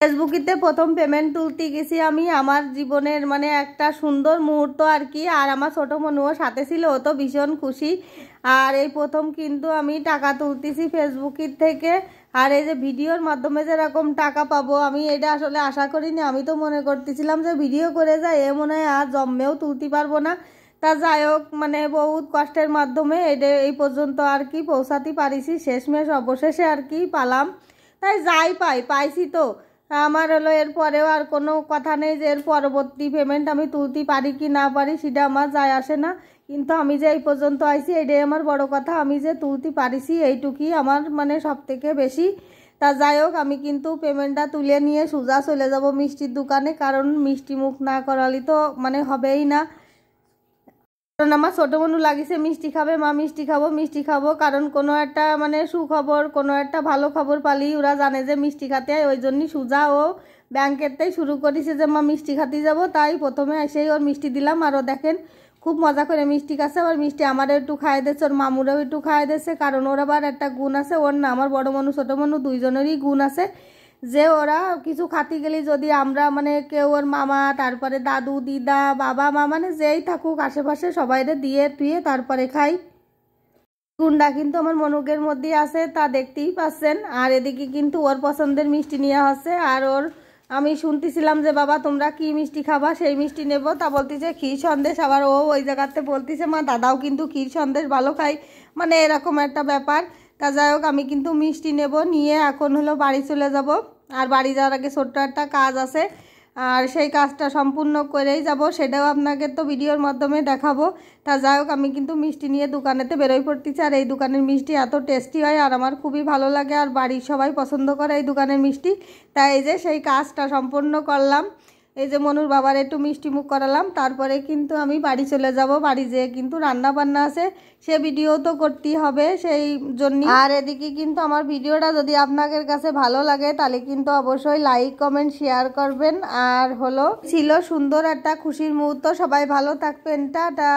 ফেসবুকিতে প্রথম পেমেন্ট তুলতে গেছি আমি, আমার জীবনের মানে একটা সুন্দর মুহূর্ত আর কি। আর আমার ছোট মনুও সাথে ছিল, ও তো ভীষণ খুশি। আর এই প্রথম কিন্তু আমি টাকা তুলতেছি ফেসবুকের থেকে। আর এই যে ভিডিওর মাধ্যমে যেরকম টাকা পাবো আমি এটা আসলে আশা করিনি। আমি তো মনে করতেছিলাম যে ভিডিও করে যাই এ মনে হয় আর জন্মেও তুলতে পারবো না। তা যাই হোক, মানে বহুত কষ্টের মাধ্যমে এটা এই পর্যন্ত আর কি পৌঁছাতে পারিছি। শেষমেশ অবশেষে আর কি পালাম। তাই যাই পাইছি তো আমার হলো। এরপরেও আর কোনো কথা নেই যে এর পরবর্তী পেমেন্ট আমি তুলতে পারি কি না পারি সেটা আমার যায় আসে না। কিন্তু আমি যে এই পর্যন্ত আইছি এটাই আমার বড় কথা। আমি যে তুলতে পারিছি এইটুকুই আমার মানে সব থেকে বেশি। তা যাই হোক, আমি কিন্তু পেমেন্টটা তুলে নিয়ে সোজা চলে যাব মিষ্টির দোকানে, কারণ মিষ্টি মুখ না করালে তো মানে হবেই না। কারণ আমার ছোটো মনু লাগিছে মিষ্টি খাবে, মা মিষ্টি খাবো। কারণ কোনো একটা মানে সুখবর, কোনো একটা ভালো খবর পালি ওরা জানে যে মিষ্টি খাতে হয়, ওই জন্যই সুজা ও ব্যাংকেরটাই শুরু করেছে যে মা মিষ্টি খাতে যাব। তাই প্রথমে এসেই ওর মিষ্টি দিলাম। আর ও দেখেন খুব মজা করে মিষ্টি খাচ্ছে। আবার মিষ্টি আমারও একটু খাইয়ে দিচ্ছে, ওর মামুরাও একটু খাইয়ে দিচ্ছে। কারণ ওর আবার একটা গুণ আছে, ওর না আমার বড় মনু ছোটো মনু দুইজনেরই গুণ আছে যে ওরা কিছু খাতে গেলে যদি আমরা মানে কেউ ওর মামা, তারপরে দাদু দিদা বাবা মা মানে যেই থাকুক আশেপাশে সবাইরে দিয়ে টুয়ে তারপরে খাই। গুন্ডা কিন্তু আমার মনুকের মধ্যে আছে, তা দেখতেই পাচ্ছেন। আর এদিকে কিন্তু ওর পছন্দের মিষ্টি নিয়ে হচ্ছে। আর ওর আমি শুনতেছিলাম যে বাবা তোমরা কি মিষ্টি খাবা, সেই মিষ্টি নেব। তা বলতেছে ক্ষীর সন্দেশ। আবার ও ওই জায়গাতে বলতেছে মা দাদাও কিন্তু ক্ষীর সন্দেশ ভালো খাই, মানে এরকম একটা ব্যাপার। তা যাই হোক, আমি কিন্তু মিষ্টি নেব, নিয়ে এখন হলো বাড়ি চলে যাব। আর বাড়ি যাওয়ার আগে ছোট্ট একটা কাজ আছে, আর সেই কাজটা সম্পূর্ণ করেই যাব, সেটাও আপনাকে তো ভিডিওর মাধ্যমে দেখাবো। তা যাই হোক, আমি কিন্তু মিষ্টি নিয়ে দোকানেতে বেরোই পড়তেছি। আর এই দোকানের মিষ্টি এত টেস্টি হয় আর আমার খুবই ভালো লাগে, আর বাড়ির সবাই পছন্দ করে এই দোকানের মিষ্টি। তাই এই যে সেই কাজটা সম্পূর্ণ করলাম, এই যে মনুর বাবার একটু মিষ্টি মুখ করালাম, তারপরে কিন্তু আমি বাড়ি চলে যাব। বাড়ি যেয়ে কিন্তু রান্না বান্না আছে, সে ভিডিও তো করতেই হবে সেই জন্য। আর এদিকে কিন্তু আমার ভিডিওটা যদি আপনাদের কাছে ভালো লাগে তাহলে কিন্তু অবশ্যই লাইক কমেন্ট শেয়ার করবেন। আর হলো ছিল সুন্দর একটা খুশির মুহূর্ত। সবাই ভালো থাকবেন, টাটা।